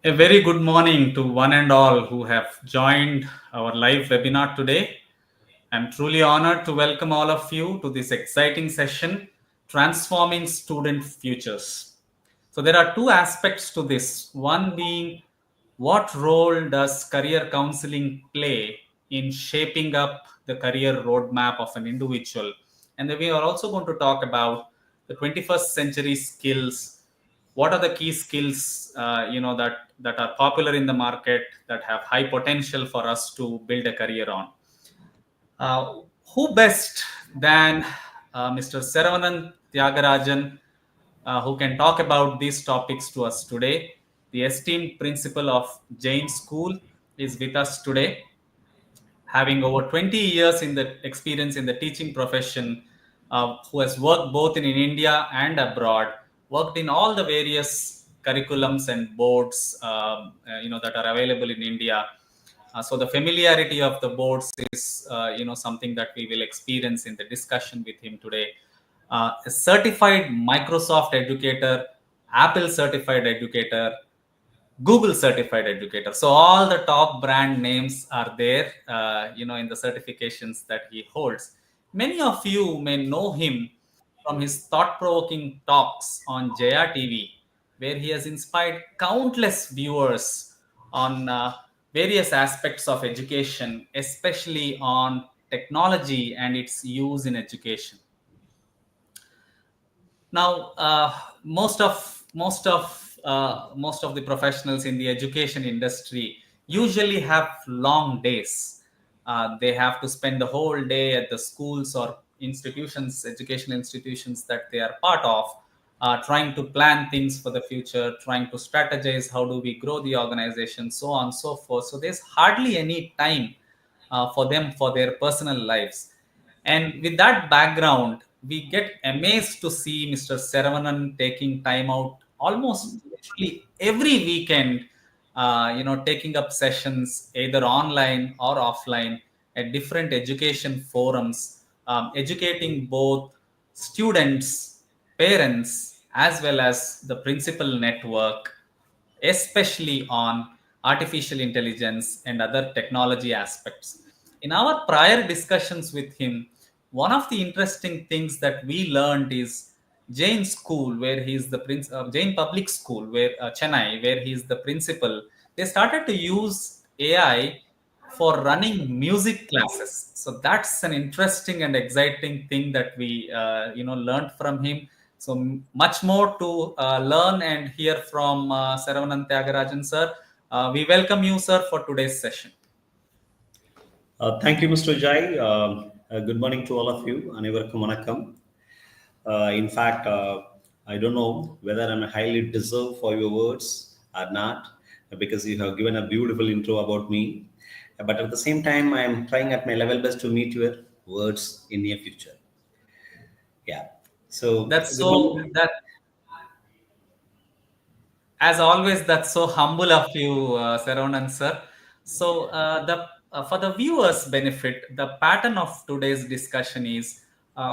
A very good morning to one and all who have joined our live webinar today. I'm truly honored to welcome all of you to this exciting session, Transforming Student Futures. So, there are two aspects to this. One being, what role does career counseling play in shaping up the career roadmap of an individual? And then we are also going to talk about the 21st century skills. What are the key skills that are popular in the market, that have high potential for us to build a career on? uh, who best than Mr. Saravanan Tyagarajan, who can talk about these topics to us today? The esteemed principal of Jain School is with us today, having over 20 years in the experience in the teaching profession, who has worked both in India and abroad, worked in all the various curriculums and boards that are available in India. So the familiarity of the boards is something that we will experience in the discussion with him today. A certified Microsoft educator, Apple certified educator, Google certified educator. So all the top brand names are there, in the certifications that he holds. Many of you may know him from his thought-provoking talks on Jaya TV, where he has inspired countless viewers on various aspects of education, especially on technology and its use in education. Now, most of the professionals in the education industry usually have long days. They have to spend the whole day at the schools or institutions, educational institutions that they are part of, trying to plan things for the future, trying to strategize how do we grow the organization, so on and so forth. So there's hardly any time for them for their personal lives. And with that background, we get amazed to see Mr. Saravanan taking time out almost literally every weekend, taking up sessions either online or offline at different education forums, educating both students, parents, as well as the principal network, especially on artificial intelligence and other technology aspects. In our prior discussions with him, one of the interesting things that we learned is Jain School, where he is the Jain Public School, where Chennai, where he is the principal. They started to use AI for running music classes. So that's an interesting and exciting thing that we learned from him. So much more to learn and hear from Saravanan Tyagarajan sir. We welcome you, sir, for today's session. Thank you, Mr. Jai. Good morning to all of you. Anevarkum vanakkam. In fact, I don't know whether I'm highly deserved for your words or not, because you have given a beautiful intro about me. But at the same time, I am trying at my level best to meet your words in near future. Yeah. So, That's good so morning. that As always, that's so humble of you, Saravanan sir. So, the for the viewers' benefit, the pattern of today's discussion is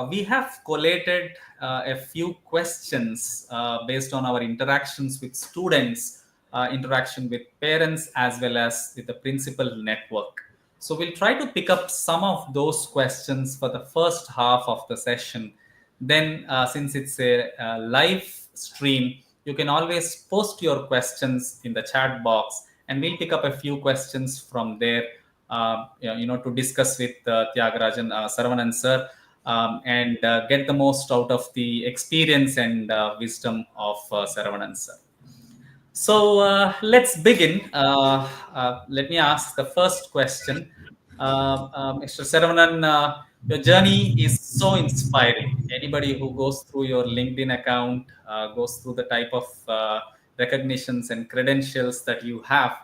we have collated a few questions based on our interactions with students, interaction with parents, as well as with the principal network. So, we'll try to pick up some of those questions for the first half of the session. Then, since it's a live stream, you can always post your questions in the chat box, and we'll pick up a few questions from there, to discuss with Tyagarajan Saravanan sir, and get the most out of the experience and wisdom of Saravanan sir. So let's begin. Let me ask the first question. Mr. Saravanan, your journey is so inspiring. Anybody who goes through your LinkedIn account, goes through the type of recognitions and credentials that you have,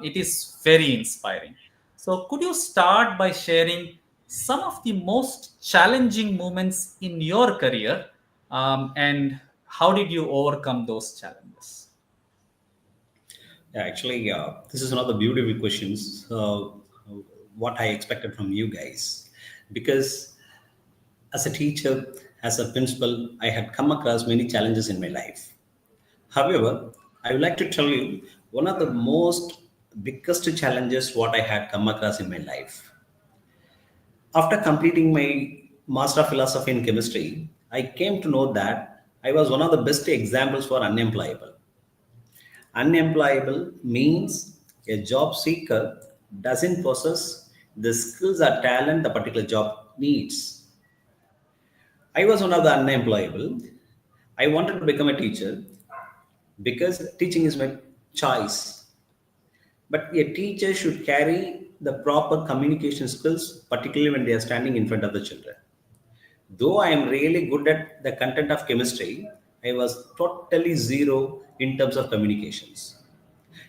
it is very inspiring. So, could you start by sharing some of the most challenging moments in your career, and how did you overcome those challenges? Yeah, actually, this is one of the beautiful questions. What I expected from you guys, because as a teacher, as a principal, I had come across many challenges in my life. However, I would like to tell you one of the most biggest challenges what I had come across in my life. After completing my master of philosophy in chemistry, I came to know that I was one of the best examples for unemployable. Unemployable means a job seeker doesn't possess the skills or talent the particular job needs. I was one of the unemployable. I wanted to become a teacher because teaching is my choice. But a teacher should carry the proper communication skills, particularly when they are standing in front of the children. Though I am really good at the content of chemistry, I was totally zero in terms of communications.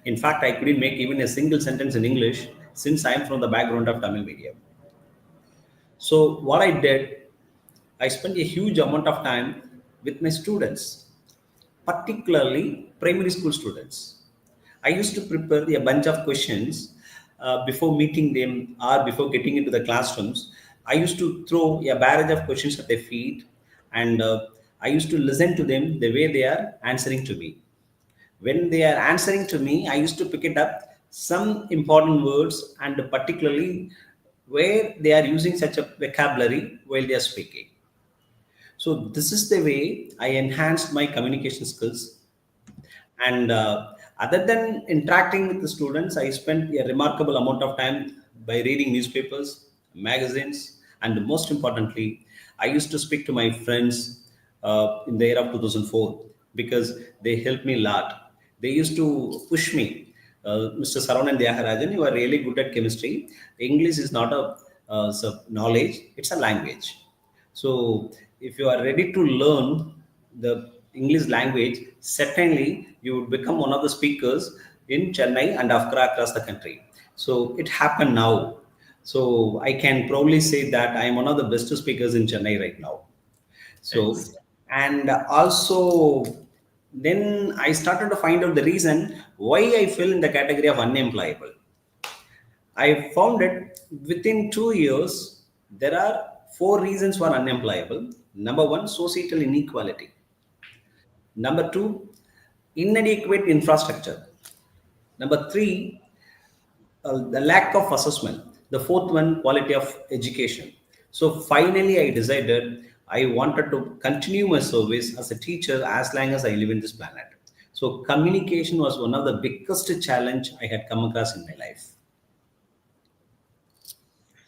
In fact, I couldn't make even a single sentence in English since I am from the background of Tamil medium. So, what I did, I spent a huge amount of time with my students, particularly primary school students. I used to prepare a bunch of questions before meeting them or before getting into the classrooms. I used to throw a barrage of questions at their feet, and I used to listen to them the way they are answering to me. When they are answering to me, I used to pick it up some important words and particularly where they are using such a vocabulary while they are speaking. So this is the way I enhanced my communication skills. And other than interacting with the students, I spent a remarkable amount of time by reading newspapers, magazines, and most importantly, I used to speak to my friends in the year of 2004 because they helped me a lot. They used to push me. Mr. Saravanan Dyagarajan, you are really good at chemistry. English is not a knowledge, it's a language. So, if you are ready to learn the English language, certainly you would become one of the speakers in Chennai and across the country. So, it happened now. So, I can proudly say that I am one of the best speakers in Chennai right now. So, Excellent. and also, then I started to find out the reason why I fell in the category of unemployable. I found it within 2 years, there are four reasons for unemployable. Number one, societal inequality. Number two, inadequate infrastructure. Number three, the lack of assessment. The fourth one, quality of education. So finally, I decided I wanted to continue my service as a teacher as long as I live in this planet. So communication was one of the biggest challenge I had come across in my life.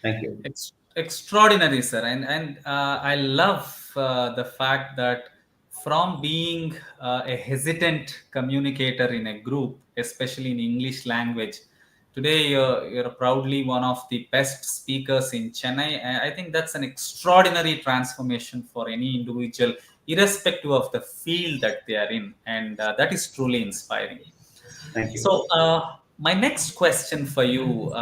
Thank you. Extraordinary, sir, and I love the fact that from being a hesitant communicator in a group, especially in English language, today you're proudly one of the best speakers in Chennai. I think that's an extraordinary transformation for any individual, irrespective of the field that they are in, and that is truly inspiring. Thank you. So, my next question for you,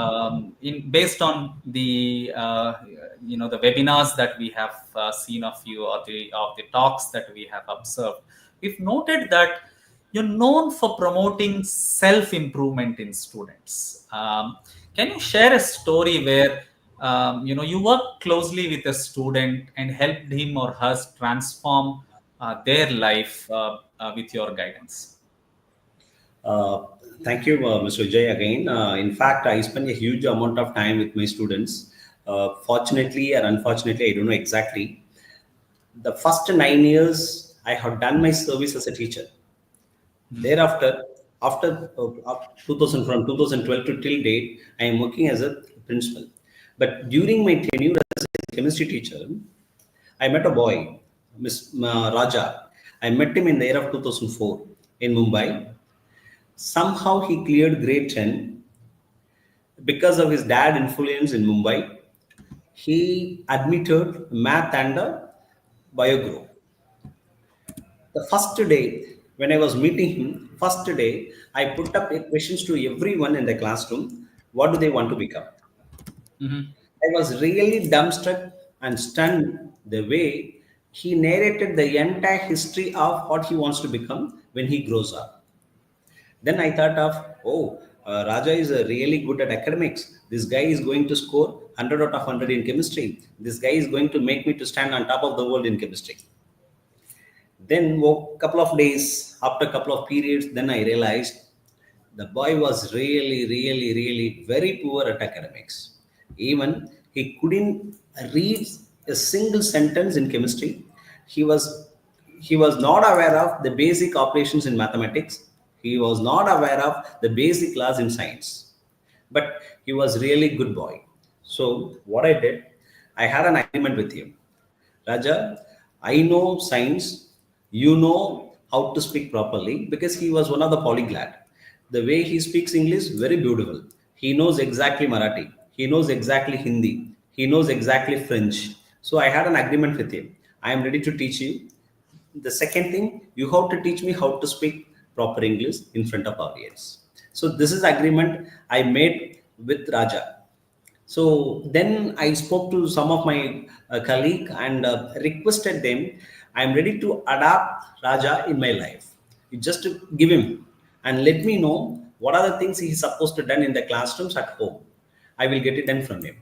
in based on the the webinars that we have seen of you, or the talks that we have observed, we've noted that you're known for promoting self improvement in students. Can you share a story where you worked closely with a student and helped him or her transform their life with your guidance? Uh, Thank you, Mr. Vijay, again. In fact, I spend a huge amount of time with my students. Fortunately or unfortunately, I don't know exactly. The first 9 years, I have done my service as a teacher. Thereafter, after 2000, from 2012 to till date, I am working as a principal. But during my tenure as a chemistry teacher, I met a boy, Miss Raja. I met him in the year of 2004 in Mumbai. Somehow he cleared grade 10 because of his dad influence in Mumbai. He admitted math and bio group. The first day when I was meeting him, first day I put up questions to everyone in the classroom. What do they want to become? Mhm. I was really dumbstruck and stunned the way he narrated the entire history of what he wants to become when he grows up. Then I thought of, oh, Raja is really good at academics. This guy is going to score 100 out of 100 in chemistry. This guy is going to make me to stand on top of the world in chemistry. Then, a couple of days, after a couple of periods, then I realized The boy was really, really, really very poor at academics. Even he couldn't read a single sentence in chemistry. He was he was not aware of the basic operations in mathematics. He was not aware of the basic laws in science. But he was really good boy. So what I did, I had an agreement with him. Raja, I know science. You know how to speak properly because he was one of the polyglot. The way he speaks English, very beautiful. He knows exactly Marathi. He knows exactly Hindi. He knows exactly French. So I had an agreement with him. I am ready to teach you. The second thing, you have to teach me how to speak proper English in front of audience. So this is agreement I made with Raja. So then I spoke to some of my colleague and requested them, I am ready to adapt Raja in my life. You just to give him and let me know what are the things he is supposed to done in the classrooms at home. I will get it done from him.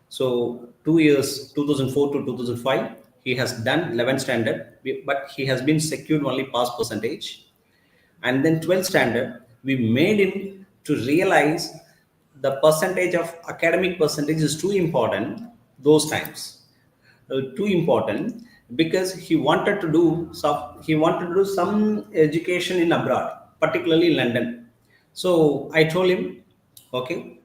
So 2 years, 2004 to 2005, he has done 11th standard, but he has been secured only pass percentage. And then 12th standard, we made him to realize the percentage of academic percentage is too important those times. Too important because he wanted to do some education in abroad, particularly in London. So I told him, okay,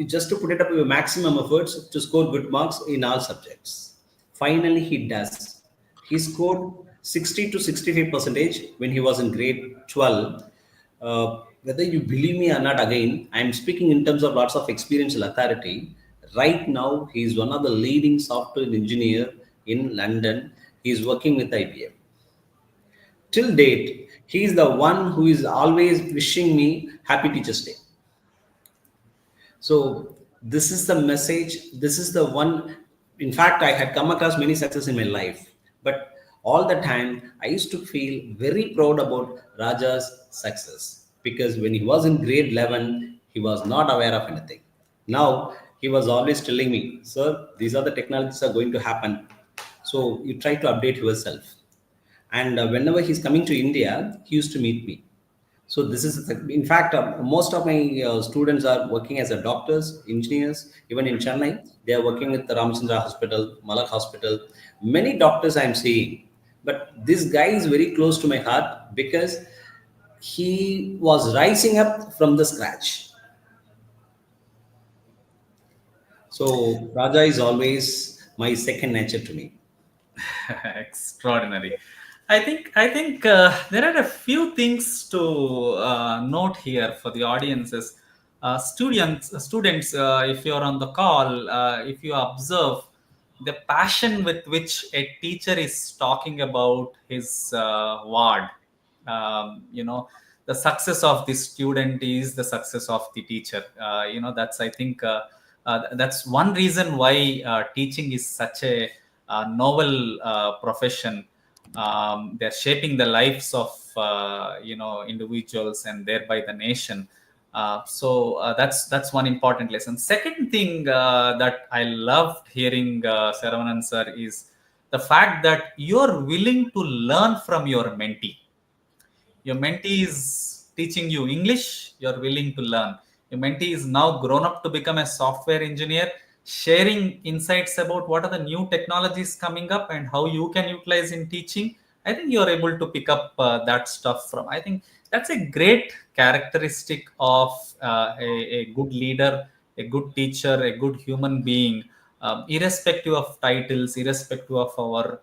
just to put it up with maximum efforts to score good marks in all subjects. Finally, he does. He scored 60 to 65 percentage when he was in grade 12. Whether you believe me or not, again, I'm speaking in terms of lots of experiential authority. Right now, he is one of the leading software engineer in London. He is working with IBM. Till date, he is the one who is always wishing me Happy Teachers Day. So this is the message. This is the one. In fact, I had come across many success in my life, but all the time I used to feel very proud about Raja's success because when he was in grade 11, he was not aware of anything. Now he was always telling me, "Sir, these are the technologies are going to happen. So you try to update yourself." And whenever he's coming to India, he used to meet me. So this is, in fact, most of my students are working as a doctors, engineers. Even in Chennai, they are working with the Ramchandra Hospital, Malak Hospital. Many doctors I am seeing, but this guy is very close to my heart because he was rising up from the scratch. So Raja is always my second nature to me. Extraordinary. I think there are a few things to note here for the audiences. Students, if you're on the call, if you observe the passion with which a teacher is talking about his ward, the success of the student is the success of the teacher. That's, I think, that's one reason why teaching is such a novel profession. They're shaping the lives of individuals and thereby the nation. So that's one important lesson. Second thing that I loved hearing Saravanan sir is the fact that you're willing to learn from your mentee. Your mentee is teaching you English, you're willing to learn. Your mentee is now grown up to become a software engineer, sharing insights about what are the new technologies coming up and how you can utilize in teaching. I think you're able to pick up that stuff from. I think that's a great characteristic of a good leader, a good teacher, a good human being. Irrespective of titles, irrespective of our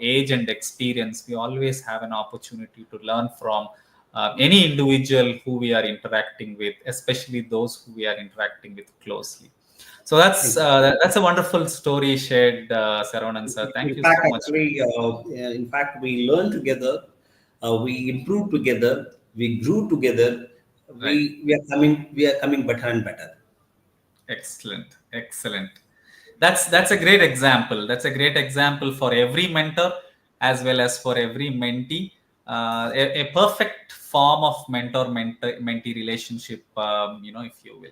age and experience, we always have an opportunity to learn from any individual who we are interacting with, especially those who we are interacting with closely. So that's a wonderful story shared, Saravanan sir. Thank In you fact, so much. actually, in fact, we learned together, we improved together, we grew together. Right. We are coming better and better. Excellent, excellent. That's a great example. That's a great example for every mentor as well as for every mentee. A perfect form of mentee relationship, if you will.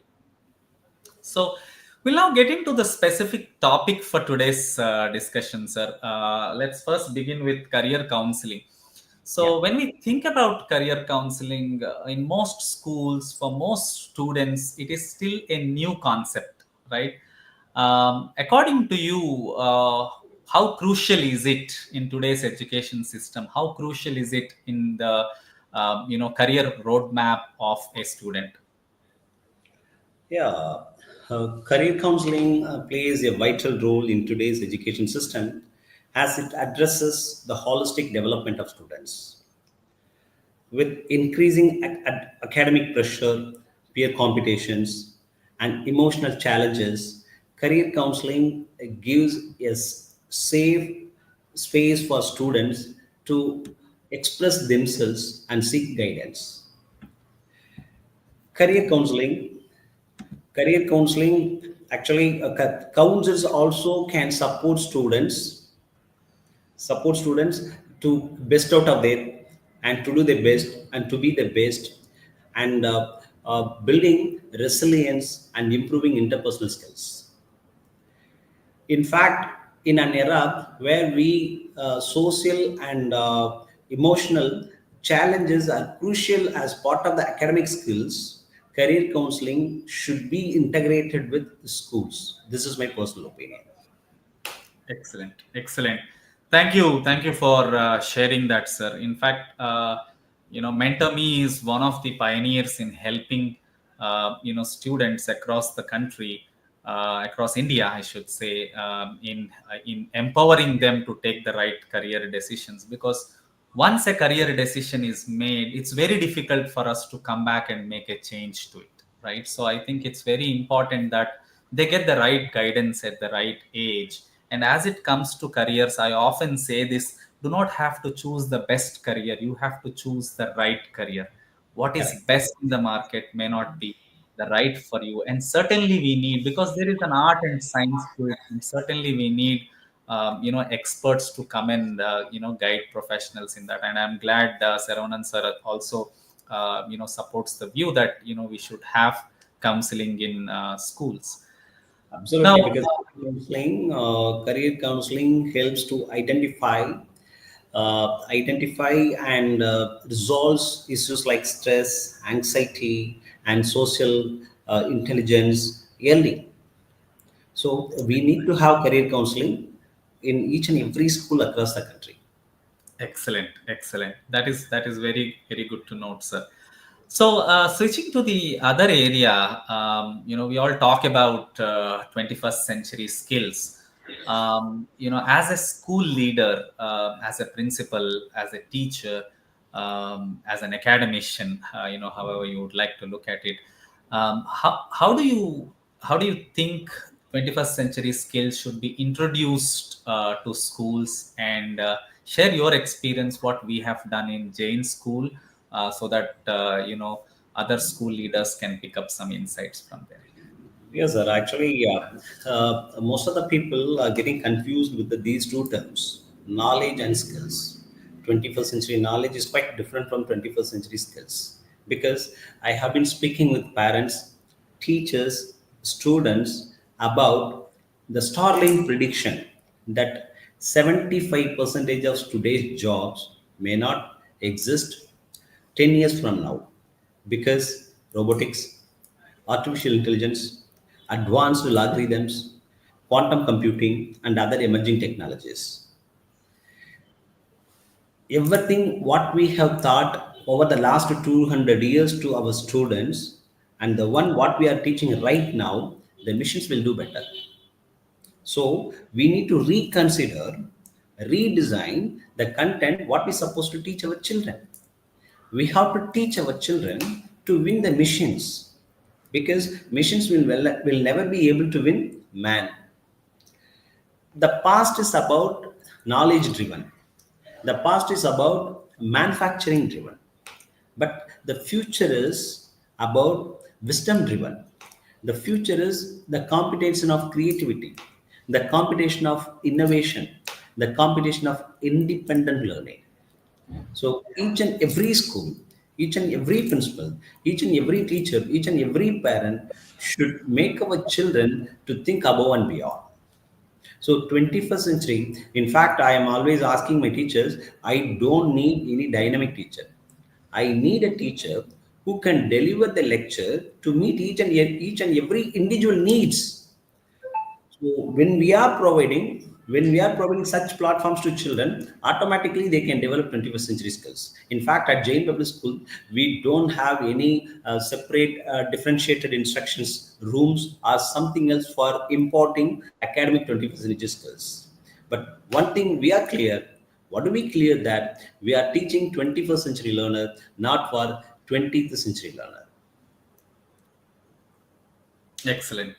So we'll now get into the specific topic for today's discussion, sir. Let's first begin with career counseling. Yeah. So when we think about career counseling in most schools, for most students, it is still a new concept, right? According to you, how crucial is it in today's education system? How crucial is it in the career roadmap of a student? Yeah, career counseling plays a vital role in today's education system as it addresses the holistic development of students. With increasing academic pressure, peer competitions, and emotional challenges, career counseling gives a safe space for students to express themselves and seek guidance. Career counseling Career counseling actually counsels also can support students to best out of their and to do their best and to be the best and building resilience and improving interpersonal skills. In fact, in an era where we social and emotional challenges are crucial as part of the academic skills, career counseling should be integrated with schools. This is my personal opinion. Excellent, excellent. Thank you for sharing that, sir. In fact, MentorMe is one of the pioneers in helping students across the country, across India, I should say, in empowering them to take the right career decisions. Because once a career decision is made, it's very difficult for us to come back and make a change to it, right? So I think it's very important that they get the right guidance at the right age. And as it comes to careers, I often say this: do not have to choose the best career, you have to choose the right career. What is Correct. best in the market may not be the right for you. And certainly we need, because there is an art and science to it, and certainly we need experts to come and guide professionals in that. And I'm glad Saravanan sir also supports the view that we should have counseling in schools. Now, Absolutely, because career counseling helps to identify and resolves issues like stress, anxiety, and social intelligence early. So we need to have career counseling in each and every school across the country. excellent, excellent. That is very very good to note, sir. So switching to the other area, we all talk about 21st century skills. As a school leader, as a principal, as a teacher, as an academician, however you would like to look at it, how do you think 21st century skills should be introduced to schools, and share your experience what we have done in Jain school, so that other school leaders can pick up some insights from there. Yes, sir. Actually, most of the people are getting confused with these two terms, knowledge and skills. 21st century knowledge is quite different from 21st century skills because I have been speaking with parents, teachers, students about the startling prediction that 75% of today's jobs may not exist 10 years from now because robotics, artificial intelligence, advanced algorithms, quantum computing, and other emerging technologies. Everything what we have taught over the last 200 years to our students and the one what we are teaching right now, the machines will do better. So we need to reconsider, redesign the content what we're supposed to teach our children. We have to teach our children to win the machines because machines will never be able to win man. The past is about knowledge driven, the past is about manufacturing driven, but the future is about wisdom driven. The future is the competition of creativity, the competition of innovation, the competition of independent learning. So each and every school, each and every principal, each and every teacher, each and every parent should make our children to think above and beyond. So 21st century, in fact, I am always asking my teachers, I don't need any dynamic teacher. I need a teacher who can deliver the lecture to meet each and every individual needs. So when we are providing such platforms to children, automatically they can develop 21st century skills. In fact, at Jain Public School, we don't have any separate differentiated instructions rooms or something else for importing academic 21st century skills. But one thing we are clear, what do we clear that we are teaching 21st century learner, not for 20th century learner. Excellent,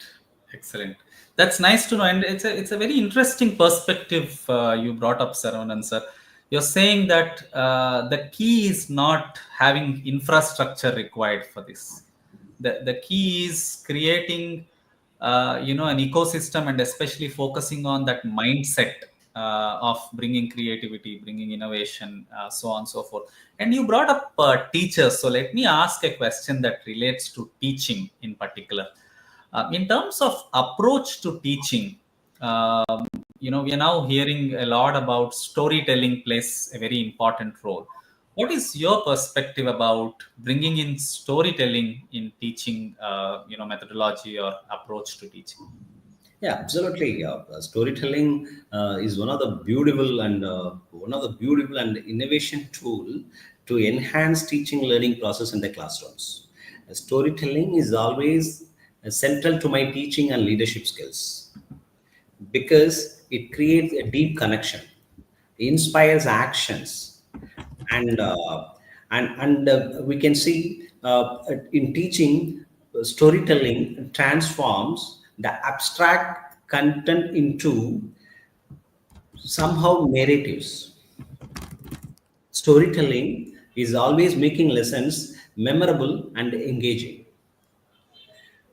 excellent. That's nice to know, and it's a very interesting perspective you brought up, Saravanan sir. You're saying that the key is not having infrastructure required for this. The key is creating an ecosystem, and especially focusing on that mindset of bringing creativity, bringing innovation, so on and so forth. And you brought up teachers, so let me ask a question that relates to teaching in particular. In terms of approach to teaching, we are now hearing a lot about storytelling plays a very important role. What is your perspective about bringing in storytelling in teaching, methodology or approach to teaching? Yeah, absolutely. Storytelling is one of the beautiful and innovation tool to enhance teaching learning process in the classrooms. Storytelling is always central to my teaching and leadership skills because it creates a deep connection, inspires actions, and we can see in teaching, storytelling transforms the abstract content into somehow narratives. Storytelling is always making lessons memorable and engaging,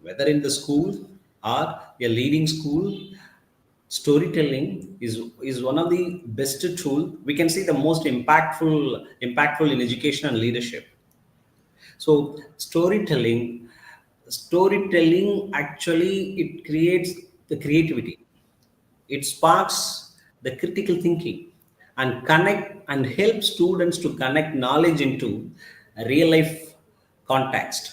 whether in the school or a leading school. Storytelling is one of the best tool, we can see the most impactful in education and leadership. So storytelling actually it creates the creativity, it sparks the critical thinking and connect and help students to connect knowledge into a real life context.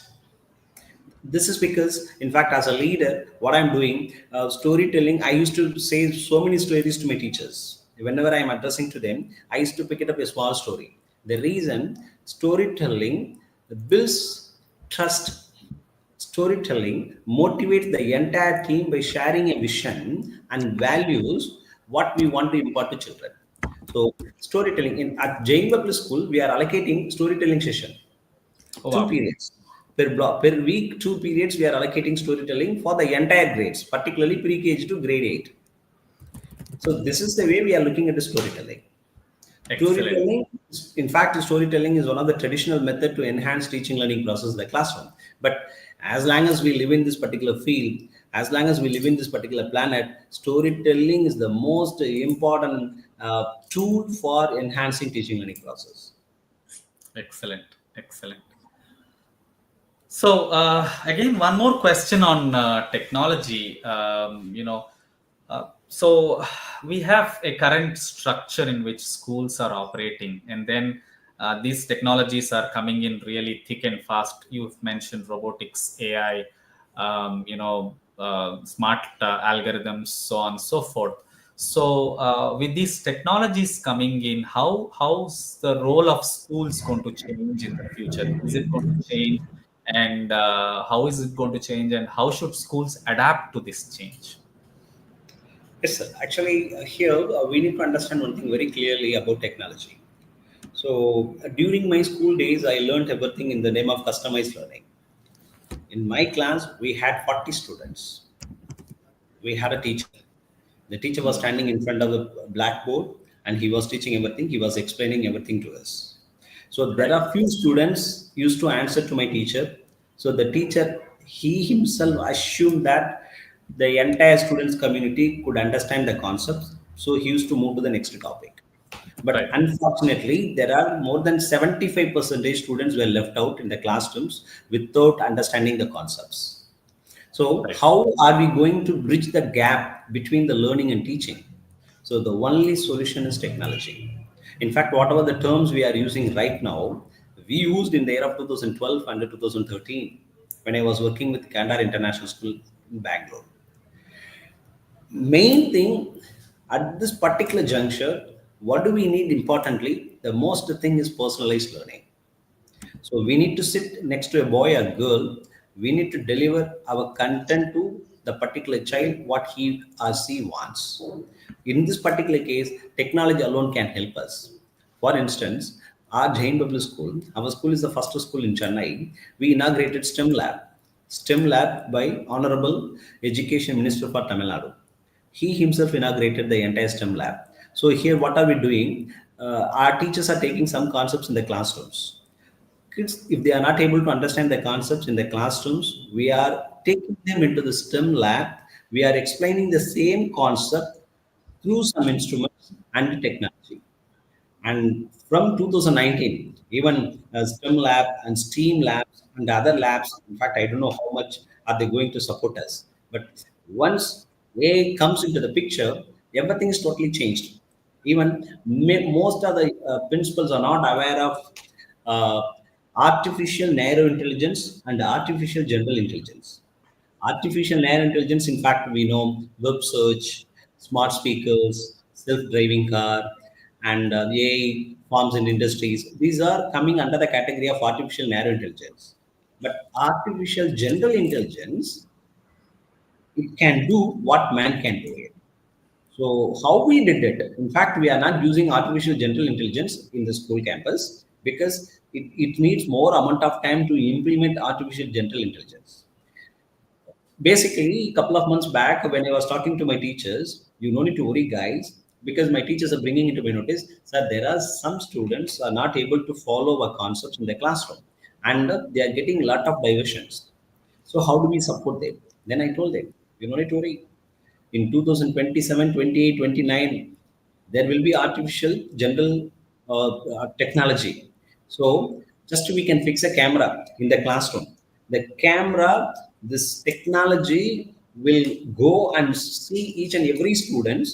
This is because, in fact, as a leader, what I'm doing, storytelling, I used to say so many stories to my teachers. Whenever I'm addressing to them, I used to pick it up a small story. The reason, storytelling builds trust. Storytelling motivates the entire team by sharing a vision and values what we want to impart to children. So storytelling at Jain Public School, we are allocating storytelling session, Oh, two wow. periods per block per week. 2 periods we are allocating storytelling for the entire grades, particularly pre-KG to grade 8. So this is the way we are looking at the storytelling. Excellent. Storytelling, in fact, storytelling is one of the traditional method to enhance teaching learning process in the classroom. But as long as we live in this particular field, as long as we live in this particular planet, storytelling is the most important tool for enhancing teaching learning process. Excellent. Excellent. So again, one more question on technology. So we have a current structure in which schools are operating, and then these technologies are coming in really thick and fast. You've mentioned robotics, AI, smart algorithms, so on and so forth. So with these technologies coming in, how's the role of schools going to change in the future? Is it going to change? And how is it going to change, and how should schools adapt to this change? Yes, sir. Actually, here we need to understand one thing very clearly about technology. So, during my school days, I learned everything in the name of customized learning. In my class, we had 40 students. We had a teacher. The teacher was standing in front of the blackboard and he was teaching everything. He was explaining everything to us. So there Right. are few students used to answer to my teacher. So the teacher, he himself assumed that the entire students community could understand the concepts. So he used to move to the next topic. But Right. unfortunately, there are more than 75% students were left out in the classrooms without understanding the concepts. So, Right. how are we going to bridge the gap between the learning and teaching? So, the only solution is technology. In fact, whatever the terms we are using right now, we used in the year of 2012 and 2013 when I was working with Kandar International School in Bangalore. Main thing at this particular juncture, what do we need importantly? The most thing is personalized learning. So we need to sit next to a boy or girl. We need to deliver our content to the particular child what he or she wants. In this particular case, technology alone can help us. For instance, our Jain Bubble School, our school is the first school in Chennai. We inaugurated STEM Lab. STEM Lab by Honorable Education Minister for Tamil Nadu. He himself inaugurated the entire STEM Lab. So here, what are we doing? Our teachers are taking some concepts in the classrooms. Kids, if they are not able to understand the concepts in the classrooms, we are taking them into the STEM lab. We are explaining the same concept through some instruments and technology. And from 2019, even STEM lab and STEAM labs and other labs, in fact, I don't know how much are they going to support us. But once AI comes into the picture, everything is totally changed. Even most of the principals are not aware of uh, artificial narrow intelligence and artificial general intelligence. Artificial narrow intelligence, in fact, we know web search, smart speakers, self-driving car, and the AI farms and industries. These are coming under the category of artificial narrow intelligence. But artificial general intelligence, it can do what man can do it. So how we did it? In fact, we are not using artificial general intelligence in the school campus because it needs more amount of time to implement artificial general intelligence. Basically, a couple of months back, when I was talking to my teachers, you no need to worry, guys, because my teachers are bringing into my notice that there are some students are not able to follow our concepts in the classroom, and they are getting a lot of diversions. So how do we support them? Then I told them, you no need to worry. In 2027, 28, 29, there will be artificial general technology. So just we can fix a camera in the classroom. The camera, this technology will go and see each and every student,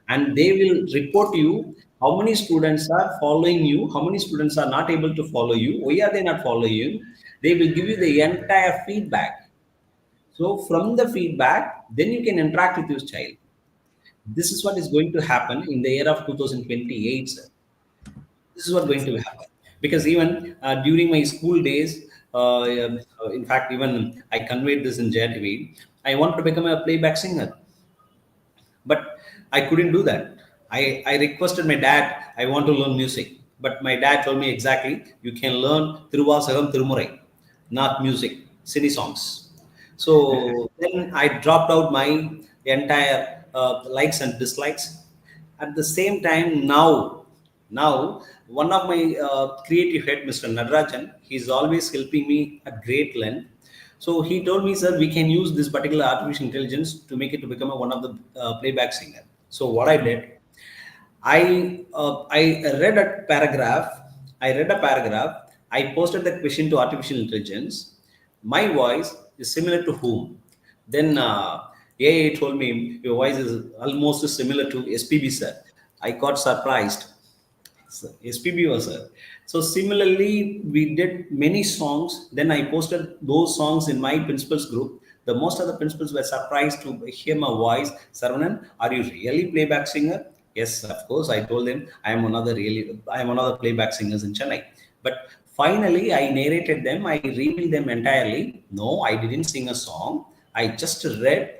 and they will report you how many students are following you, how many students are not able to follow you, why are they not following you. They will give you the entire feedback. So from the feedback, then you can interact with your child. This is what is going to happen in the year of 2028, sir. This is what going to happen. Because even during my school days, in fact, even I conveyed this in JTV, I wanted to become a playback singer, but I couldn't do that. I requested my dad, I want to learn music. But my dad told me exactly, you can learn Thiruvasagam Tirumurai, not music, cine songs. So then I dropped out my entire likes and dislikes. At the same time, now one of my creative head, Mr. Nadarajan, he's always helping me at great length. So he told me, sir, we can use this particular artificial intelligence to make it to become one of the playback singer. So what I did, I read a paragraph. I read a paragraph. I posted the question to artificial intelligence. My voice is similar to whom? Then AI told me your voice is almost similar to SPB sir. I got surprised. So, SPB was a. So similarly, we did many songs. Then I posted those songs in my principals group. The most of the principals were surprised to hear my voice. Saravanan, are you really playback singer? Yes, of course. I told them I am one of the playback singers in Chennai. But finally, I narrated them. I revealed them entirely. No, I didn't sing a song. I just read.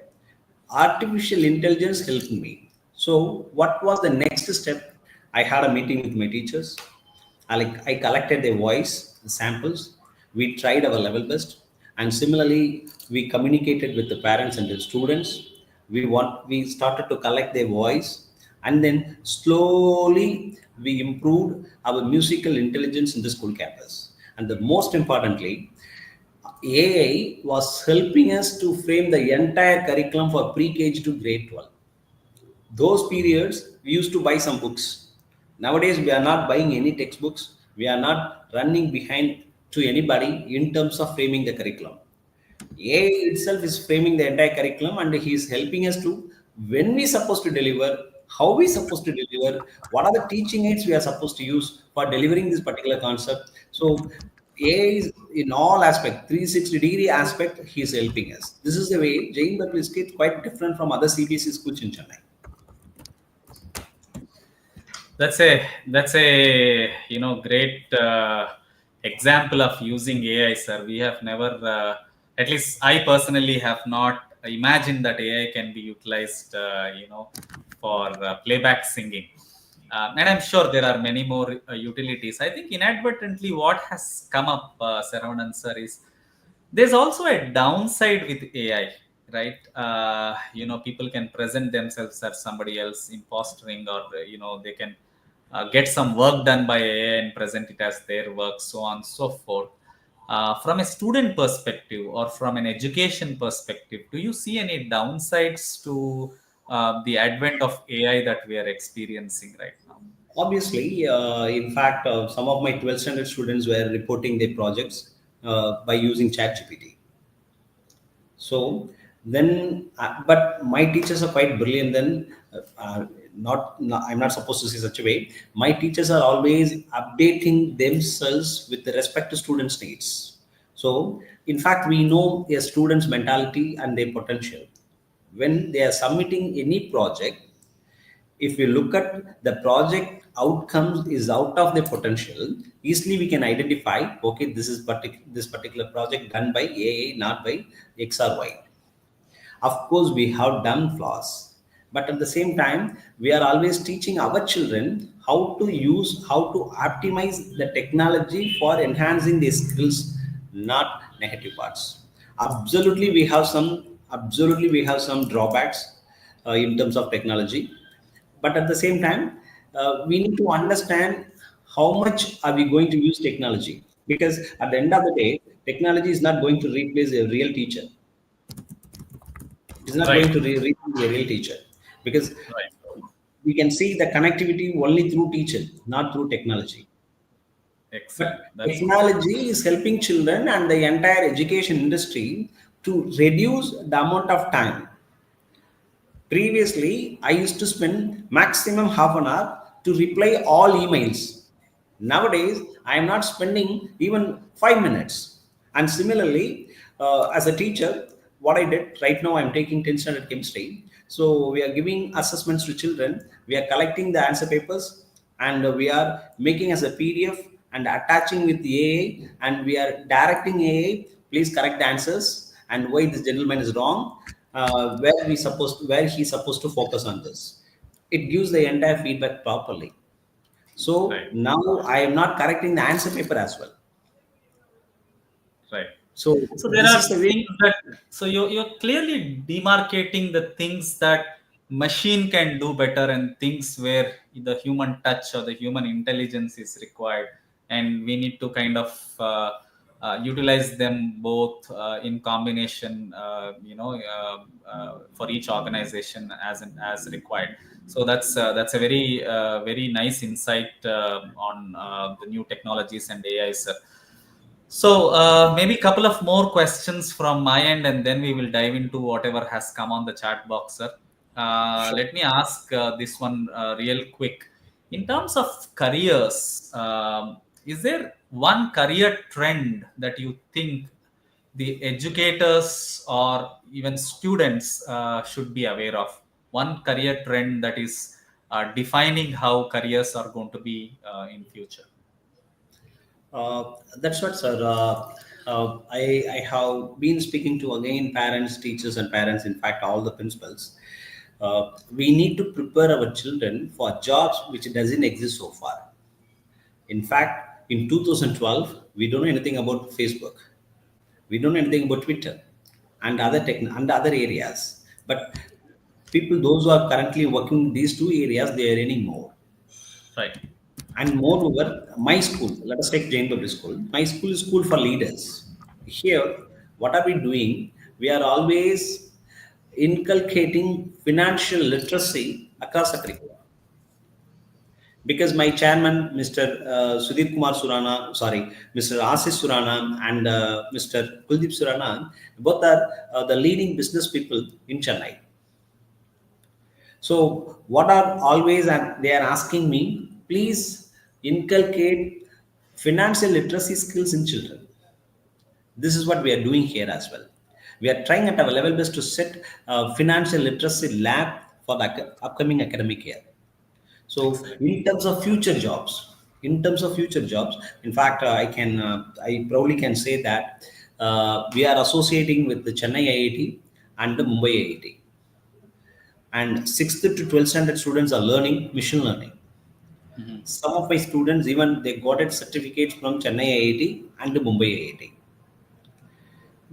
Artificial intelligence helped me. So, what was the next step? I had a meeting with my teachers. I collected their voice samples. We tried our level best, and similarly, we communicated with the parents and the students. We started to collect their voice, and then slowly we improved our musical intelligence in the school campus. And the most importantly, AI was helping us to frame the entire curriculum for pre-KG to grade 12. Those periods, we used to buy some books. Nowadays, we are not buying any textbooks. We are not running behind to anybody in terms of framing the curriculum. AI itself is framing the entire curriculum, and he is helping us to when we supposed to deliver, how we supposed to deliver, what are the teaching aids we are supposed to use for delivering this particular concept. So AI is in all aspect, 360-degree aspect, he is helping us. This is the way Jain Berkeley is quite different from other CBSE schools in Chennai. That's a great example of using AI, sir. We have never, at least I personally have not imagined that AI can be utilized, for playback singing. And I'm sure there are many more utilities. I think inadvertently what has come up, Saravanan sir, is there's also a downside with AI, right? People can present themselves as somebody else, impostering, or they can get some work done by AI and present it as their work, so on and so forth. From a student perspective or from an education perspective, do you see any downsides to the advent of AI that we are experiencing right now? Obviously, in fact, some of my 12th standard students were reporting their projects by using ChatGPT. So then, but my teachers are quite brilliant. Then, I'm not supposed to say such a way. My teachers are always updating themselves with respect to students' needs. So, in fact, we know a student's mentality and their potential. When they are submitting any project, if we look at the project outcomes is out of the potential, easily we can identify, okay, this is this particular project done by AI, not by X or Y. Of course, we have done flaws, but at the same time, we are always teaching our children how to use, how to optimize the technology for enhancing their skills, not negative parts. Absolutely, we have some drawbacks in terms of technology, but at the same time, we need to understand how much are we going to use technology, because at the end of the day, technology is not going to replace a real teacher. It is not going Right, to replace a real teacher, because right. we can see the connectivity only through teacher, not through technology. But Excellent. That's technology is helping children and the entire education industry to reduce the amount of time. Previously, I used to spend maximum half an hour to reply all emails. Nowadays, I am not spending even 5 minutes. And similarly, as a teacher, what I did right now, I'm taking 10th standard chemistry. So we are giving assessments to children. We are collecting the answer papers, and we are making as a PDF and attaching with the AI, and we are directing AI. Please correct the answers and why this gentleman is wrong, where he's supposed to focus on this. It gives the entire feedback properly. So right. now I am not correcting the answer paper as well. Right. So So there this are is the way. things that, so you're clearly demarcating the things that machine can do better and things where the human touch or the human intelligence is required, and we need to kind of utilize them both in combination, for each organization as required. So that's a very nice insight on the new technologies and AI, sir. So maybe a couple of more questions from my end, and then we will dive into whatever has come on the chat box, sir. Sure. Let me ask this one real quick. In terms of careers, is there one career trend that you think the educators or even students should be aware of? One career trend that is defining how careers are going to be in future. That's what, sir. I have been speaking to again parents, teachers, and parents. In fact, all the principals. We need to prepare our children for jobs which doesn't exist so far. In fact, in 2012, we don't know anything about Facebook. We don't know anything about Twitter and other areas. But people, those who are currently working in these two areas, they are earning more. Right. And moreover, my school, let us take Jain Public School. My school is school for leaders. Here, what are we doing? We are always inculcating financial literacy across the curriculum. because my chairman, Mr. Sudhir Kumar Surana, sorry, Mr. Ashish Surana and Mr. Kuldeep Surana, both are the leading business people in Chennai. So, what are always and they are asking me, please inculcate financial literacy skills in children. This is what we are doing here as well. We are trying at our level best to set a financial literacy lab for the upcoming academic year. So, Excellent. in terms of future jobs, in fact, I proudly can say that we are associating with the Chennai IIT and the Mumbai IIT, and 6th to 12th standard students are learning machine learning. Mhm. Some of my students even they got it certificates from Chennai IIT and the Mumbai IIT.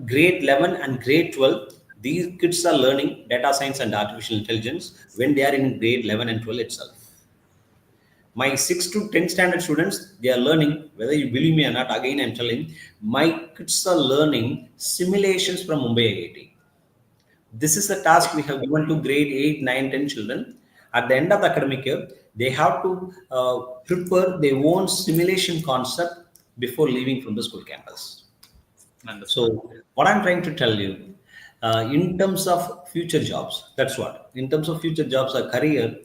Grade 11 and grade 12, these kids are learning data science and artificial intelligence when they are in grade 11 and 12 itself. My 6 to 10 standard students, they are learning, whether you believe me or not, again I'm telling, my kids are learning simulations from Mumbai IIT. This is the task we have given to grade 8, 9, 10 children. At the end of the academic year, they have to prepare their own simulation concept before leaving from the school campus. Understood. So, what I'm trying to tell you, in terms of future jobs, that's what. In terms of future jobs or career,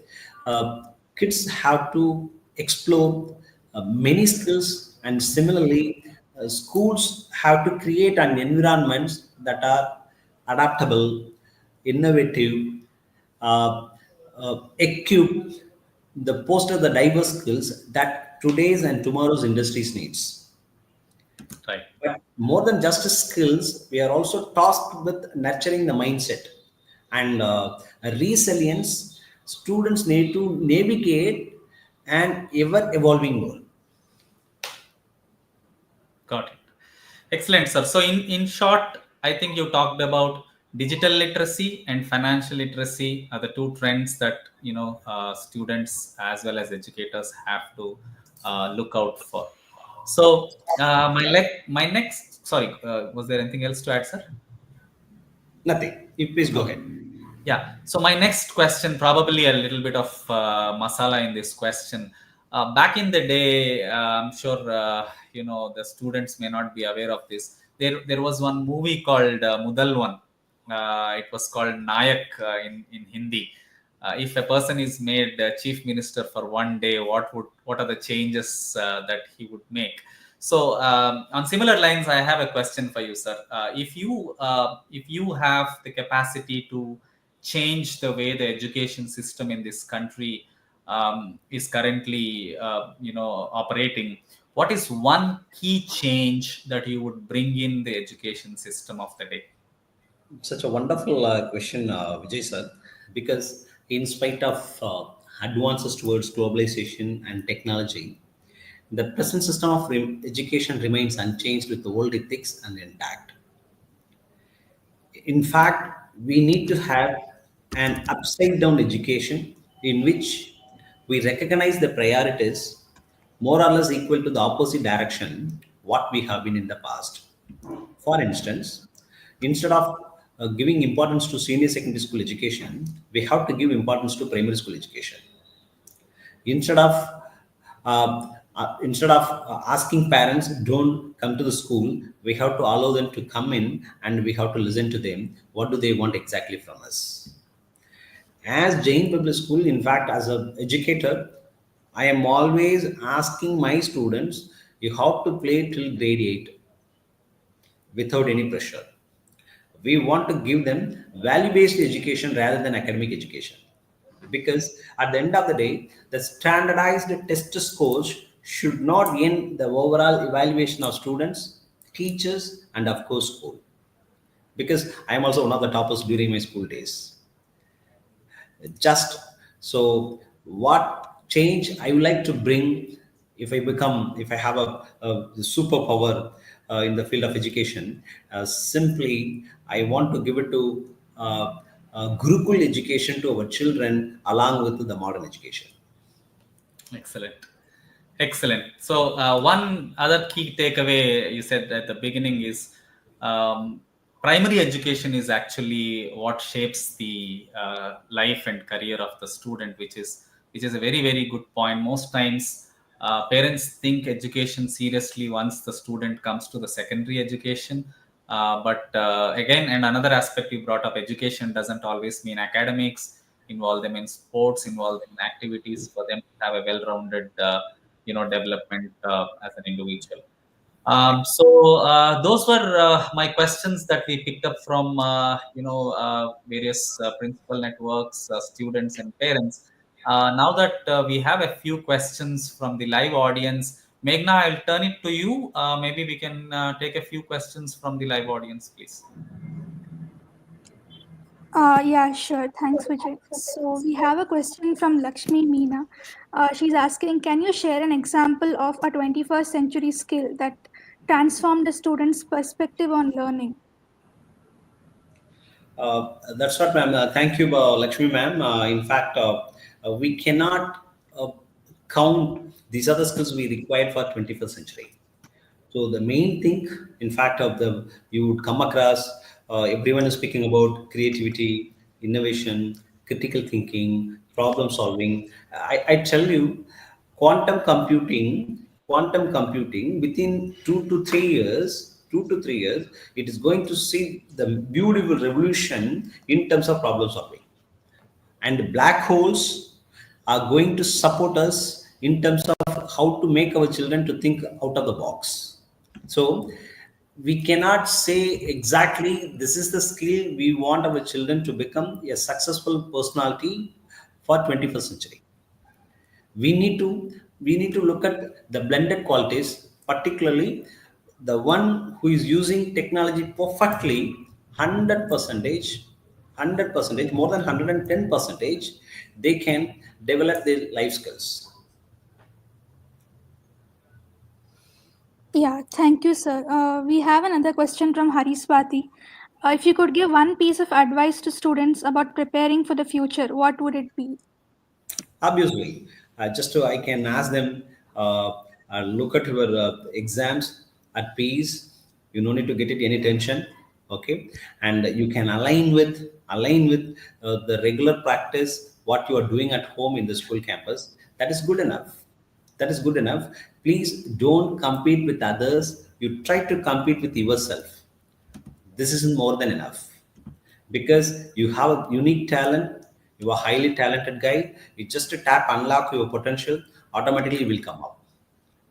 kids have to explore many skills, and similarly, schools have to create an environments that are adaptable, innovative, uh, equip the poster the diverse skills that today's and tomorrow's industries needs. Right. But more than just skills, we are also tasked with nurturing the mindset and resilience. Students need to navigate an ever evolving world. Got it. Excellent, sir. So, in short, I think you talked about digital literacy and financial literacy are the two trends that students as well as educators have to look out for. So, my next. Sorry, was there anything else to add, sir? Nothing. You please go Okay. ahead. Yeah. So my next question, probably a little bit of masala in this question. Back in the day, I'm sure the students may not be aware of this. There was one movie called Mudalwan. It was called Nayak in Hindi. If a person is made chief minister for one day, what are the changes that he would make? So, on similar lines, I have a question for you, sir. If you have the capacity to change the way the education system in this country is currently, operating, what is one key change that you would bring in the education system of the day? Such a wonderful question, Vijay sir, because in spite of advances towards globalization and technology, the present system of education remains unchanged with the old ethics and intact. In fact, we need to have an upside down education in which we recognize the priorities more or less equal to the opposite direction what we have been in the past. For instance, instead of giving importance to senior secondary school education, we have to give importance to primary school education. Instead of asking parents don't come to the school, we have to allow them to come in and we have to listen to them. What do they want exactly from us? As Jain Public School, in fact, as an educator, I am always asking my students, you have to play till grade 8 without any pressure. We want to give them value based education rather than academic education, because at the end of the day the standardized test scores should not end the overall evaluation of students, teachers, and of course school, because I am also one of the toppers during my school days. Just so, what change I would like to bring if I have a superpower in the field of education, simply I want to give it to Gurukul education to our children along with the modern education. Excellent. Excellent. So, one other key takeaway you said at the beginning is um, primary education is actually what shapes the life and career of the student, which is which is a very, very good point. Most times, parents think education seriously once the student comes to the secondary education. But again, and another aspect you brought up, education doesn't always mean academics. Involve them in sports, involve them in activities for them to have a well-rounded, development as an individual. So those were my questions that we picked up from various principal networks, students, and parents. Now that we have a few questions from the live audience, Meghna, I'll turn it to you. Maybe we can take a few questions from the live audience, please. Yeah, sure. Thanks, Vijay. So we have a question from Lakshmi Meena. She's asking, can you share an example of a 21st century skill that transformed a student's perspective on learning? That's what, ma'am. Thank you, Lakshmi, ma'am. In fact, we cannot count these other skills we require for 21st century. So the main thing, in fact, of the you would come across, everyone is speaking about creativity, innovation, critical thinking, problem solving. I tell you, quantum computing within 2 to 3 years, it is going to see the beautiful revolution in terms of problem solving. And black holes are going to support us in terms of how to make our children to think out of the box. So we cannot say exactly this is the skill we want our children to become a successful personality for 21st century. We need to look at the blended qualities, particularly the one who is using technology perfectly, 100 percentage, 100 percentage, more than 110 percentage, they can develop their life skills. Yeah, thank you, sir. We have another question from Hariswati. If you could give one piece of advice to students about preparing for the future, what would it be? Obviously, just so I can ask them, look at your exams at peace. You no need to get it any tension, okay? And you can align with the regular practice what you are doing at home in the school campus. That is good enough. That is good enough. Please don't compete with others. You try to compete with yourself. This isn't more than enough, because you have a unique talent. You are a highly talented guy. You just tap unlock your potential, automatically will come up.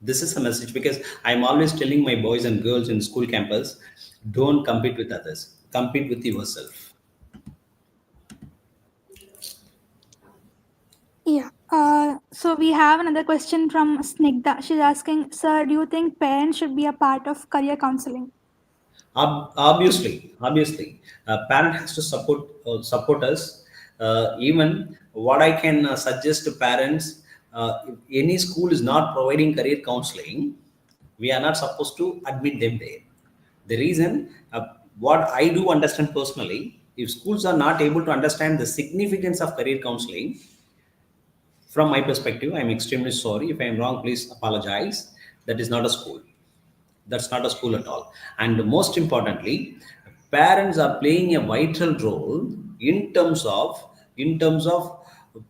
This is a message, because I'm always telling my boys and girls in school campus, don't compete with others, compete with yourself. Yeah. So we have another question from Snigdha. She's asking, sir, do you think parents should be a part of career counseling? Obviously, parent has to support us. Even what I can suggest to parents, if any school is not providing career counseling, we are not supposed to admit them there. The reason, what I do understand personally, if schools are not able to understand the significance of career counseling, from my perspective, I'm extremely sorry. If I'm wrong, please apologize. That is not a school. That's not a school at all. And most importantly, parents are playing a vital role in terms of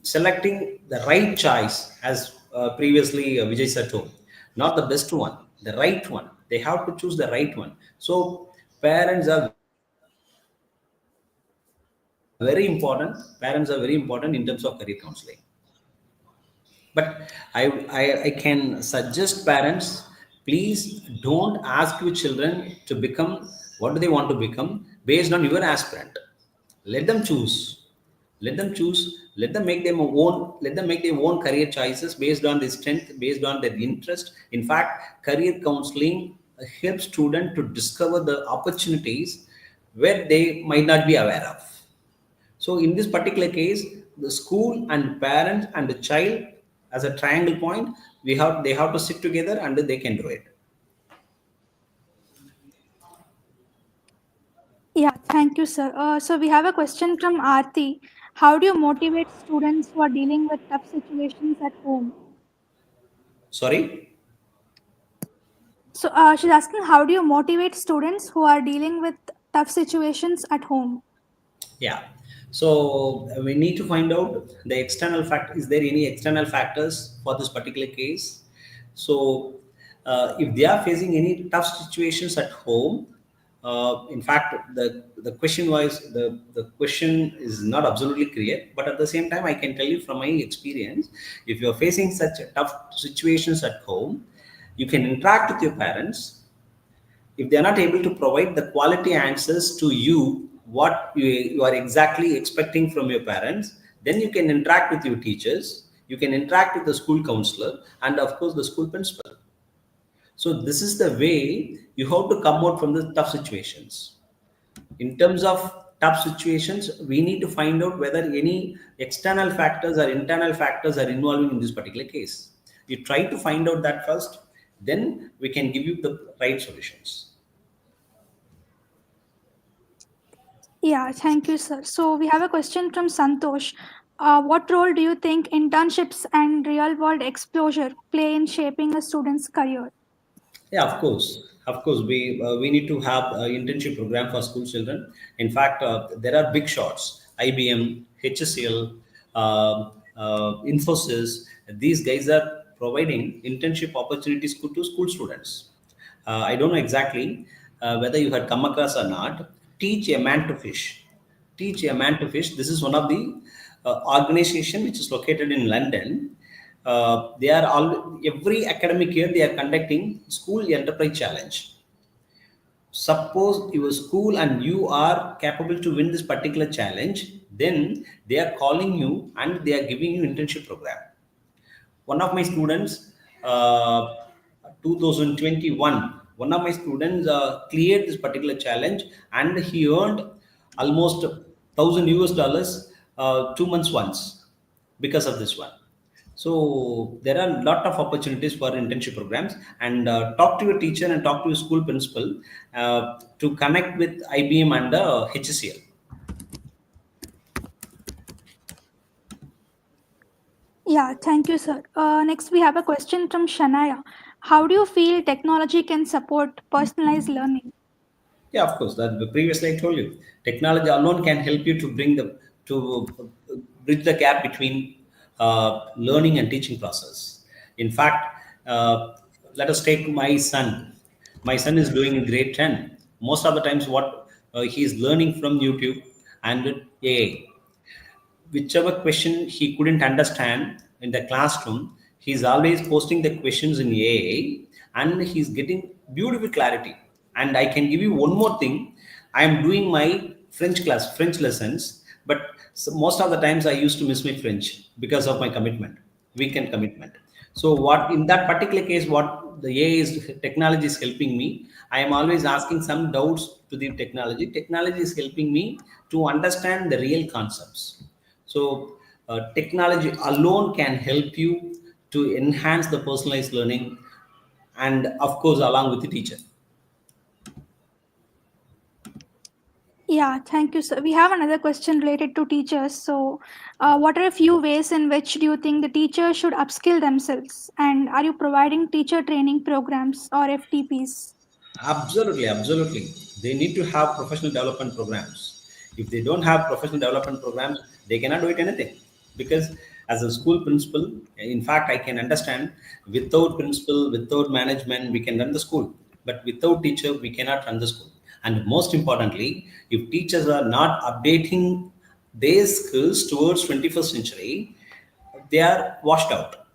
selecting the right choice, as previously Vijay said told, not the best one, the right one. They have to choose the right one. So parents are very important. Parents are very important in terms of career counseling. But I can suggest parents, please don't ask your children to become what do they want to become based on your aspirant. Let them choose. Let them choose. Let them make their own career choices based on their strength, based on their interest. In fact, career counseling helps students to discover the opportunities where they might not be aware of. So in this particular case, the school and parent and the child as a triangle point, they have to sit together and they can do it. Yeah, thank you, sir. So we have a question from Aarti. How do you motivate students who are dealing with tough situations at home? Sorry. So she's asking, how do you motivate students who are dealing with tough situations at home? Yeah. So we need to find out the external fact. Is there any external factors for this particular case? So if they are facing any tough situations at home, in fact, the question was the question is not absolutely clear. But at the same time, I can tell you from my experience, if you are facing such tough situations at home, you can interact with your parents. If they are not able to provide the quality answers to you what you are exactly expecting from your parents, then you can interact with your teachers, you can interact with the school counselor, and of course the school principal. So this is the way you have to come out from the tough situations. In terms of tough situations, we need to find out whether any external factors or internal factors are involving in this particular case. You try to find out that first, then we can give you the right solutions. Yeah, thank you, sir. So we have a question from Santosh. What role do you think internships and real world exposure play in shaping a student's career? Yeah, of course, we need to have an internship program for school children. In fact, there are big shots, IBM, HCL, Infosys. These guys are providing internship opportunities to school students. I don't know exactly whether you had come across or not. Teach a man to fish. Teach a man to fish. This is one of the organization which is located in London. They are all every academic year they are conducting school enterprise challenge. Suppose your school and you are capable to win this particular challenge, then they are calling you and they are giving you internship program. One of my students, 2021, one of my students cleared this particular challenge and he earned almost 1,000 US dollars 2 months once because of this one. So there are a lot of opportunities for internship programs, and talk to your teacher and talk to your school principal to connect with IBM and HCL. Yeah, thank you, sir. Next, we have a question from Shanaya. How do you feel technology can support personalized learning? Yeah, of course. That previously I told you, technology alone can help you to bring the to bridge the gap between learning and teaching process. In fact, let us take my son. My son is doing in grade 10. Most of the times, what he is learning from YouTube and AI. Whichever question he couldn't understand in the classroom, he's always posting the questions in AI and he's getting beautiful clarity. And I can give you one more thing. I am doing my French lessons, but most of the times I used to miss my French because of my commitment, weekend commitment. So what in that particular case, what the AI is technology is helping me. I am always asking some doubts to the technology. Technology is helping me to understand the real concepts. So, technology alone can help you to enhance the personalized learning, and of course, along with the teacher. Yeah, thank you, sir. We have another question related to teachers. So, what are a few ways in which do you think the teachers should upskill themselves? And are you providing teacher training programs or FTPs? Absolutely, absolutely. They need to have professional development programs. If they don't have professional development programs, they cannot do it anything. Because as a school principal, in fact, I can understand without principal, without management, we can run the school. But without teacher, we cannot run the school. And most importantly, if teachers are not updating their skills towards 21st century, they are washed out.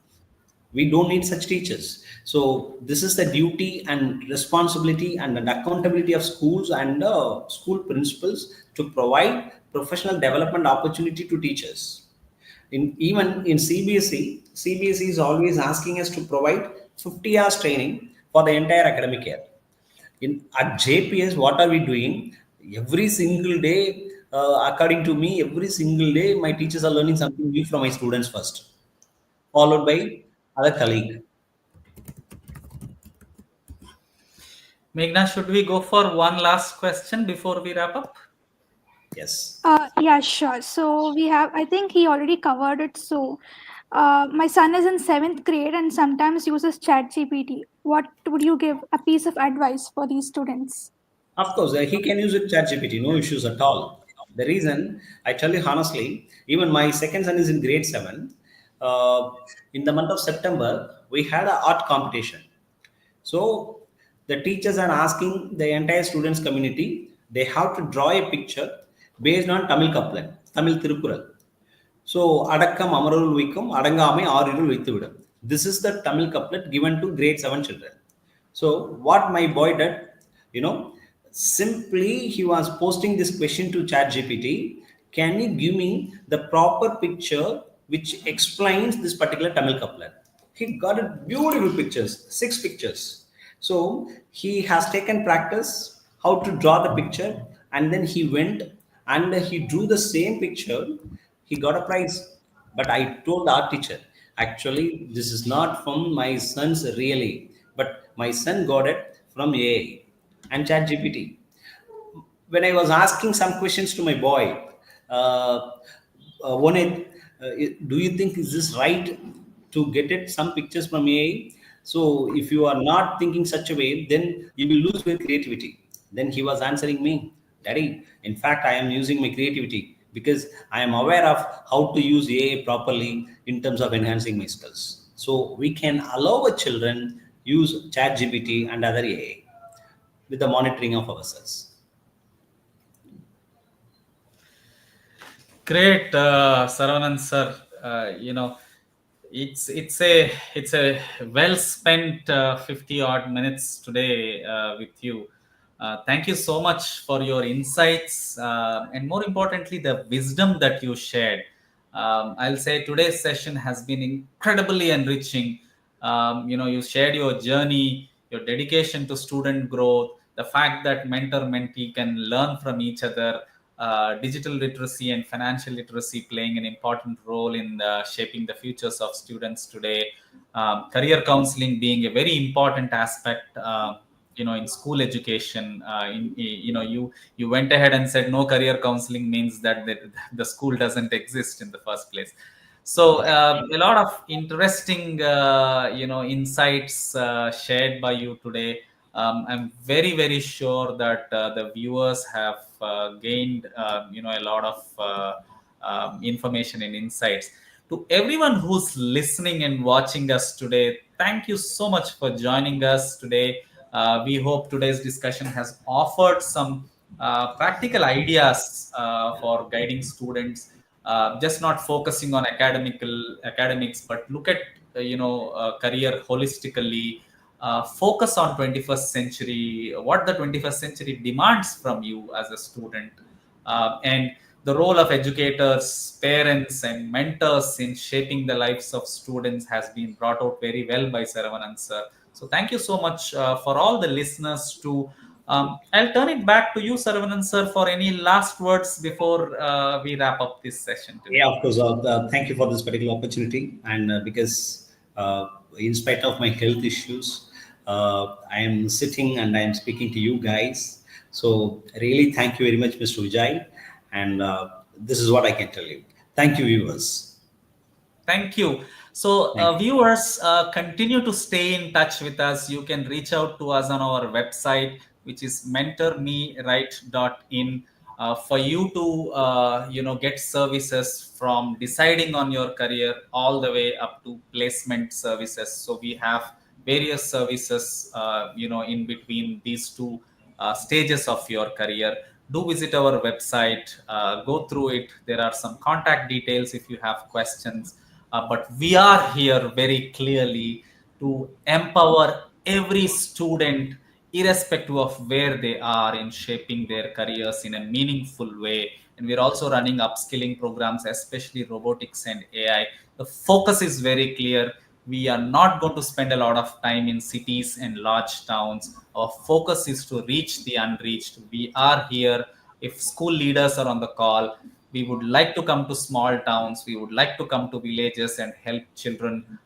We don't need such teachers. So this is the duty and responsibility and an accountability of schools and school principals to provide professional development opportunity to teachers. In even in CBSE is always asking us to provide 50 hours training for the entire academic year. In at JPS, what are we doing? Every single day, according to me, every single day, my teachers are learning something new from my students first, followed by other colleague. Meghna, should we go for one last question before we wrap up? Yes. Yeah, sure. So we have, I think he already covered it. So my son is in seventh grade and sometimes uses ChatGPT. What would you give a piece of advice for these students? Of course, he can use it ChatGPT, no issues at all. The reason, I tell you honestly, even my second son is in grade 7. In the month of September, we had an art competition. So the teachers are asking the entire students community, they have to draw a picture based on Tamil couplet, Tamil Tirukural. So Adakkam Amarul Vikam, Adangame Arirul Vithuvidam. This is the Tamil couplet given to grade 7 children. So what my boy did, you know, simply he was posting this question to ChatGPT. Can you give me the proper picture which explains this particular Tamil couplet? He got it beautiful pictures, 6 pictures. So he has taken practice how to draw the picture, and then he went and he drew the same picture. He got a prize. But I told our teacher, actually, this is not from my son's really, but my son got it from AI and ChatGPT. When I was asking some questions to my boy, uh, Wanit, do you think is this right to get it some pictures from AI? So if you are not thinking such a way, then you will lose your creativity. Then he was answering me, Daddy, in fact, I am using my creativity because I am aware of how to use AI properly in terms of enhancing my skills. So we can allow our children use ChatGPT and other AI with the monitoring of ourselves. Great, Saravanan sir. It's a well spent 50 odd minutes today with you. Thank you so much for your insights and more importantly the wisdom that you shared. I'll say today's session has been incredibly enriching. You shared your journey, your dedication to student growth, the fact that mentor mentee can learn from each other, digital literacy and financial literacy playing an important role in shaping the futures of students today. Career counseling being a very important aspect, in school education. You went ahead and said no career counseling means that the school doesn't exist in the first place. So a lot of interesting, insights shared by you today. I'm very, very sure that the viewers have gained, a lot of information and insights. To everyone who's listening and watching us today, thank you so much for joining us today. We hope today's discussion has offered some practical ideas for guiding students, just not focusing on academics, but look at career holistically. Focus on 21st century, what the 21st century demands from you as a student, and the role of educators, parents, and mentors in shaping the lives of students has been brought out very well by Saravanan sir. So thank you so much for all the listeners too. I'll turn it back to you, Saravanan sir, for any last words before we wrap up this session today. Yeah, of course. Thank you for this particular opportunity. And because, in spite of my health issues, I am sitting and I am speaking to you guys. So, really, thank you very much, Mr. Vijay. And this is what I can tell you. Thank you, viewers. Thank you. So, Thank you. viewers, continue to stay in touch with us. You can reach out to us on our website, which is mentorme.in, for you to get services from deciding on your career all the way up to placement services. So we have various services, in between these two stages of your career. Do visit our website, go through it. There are some contact details if you have questions. But we are here very clearly to empower every student, irrespective of where they are, in shaping their careers in a meaningful way. And we're also running upskilling programs, especially robotics and AI. The focus is very clear. We are not going to spend a lot of time in cities and large towns. Our focus is to reach the unreached. We are here. If school leaders are on the call, we would like to come to small towns. We would like to come to villages and help children,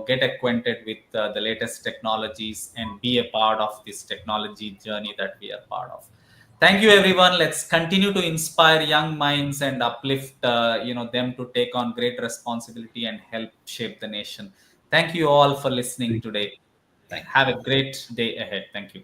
get acquainted with the latest technologies and be a part of this technology journey that we are part of. Thank you, everyone. Let's continue to inspire young minds and uplift, them to take on great responsibility and help shape the nation. Thank you all for listening today. Thank you. Have a great day ahead. Thank you.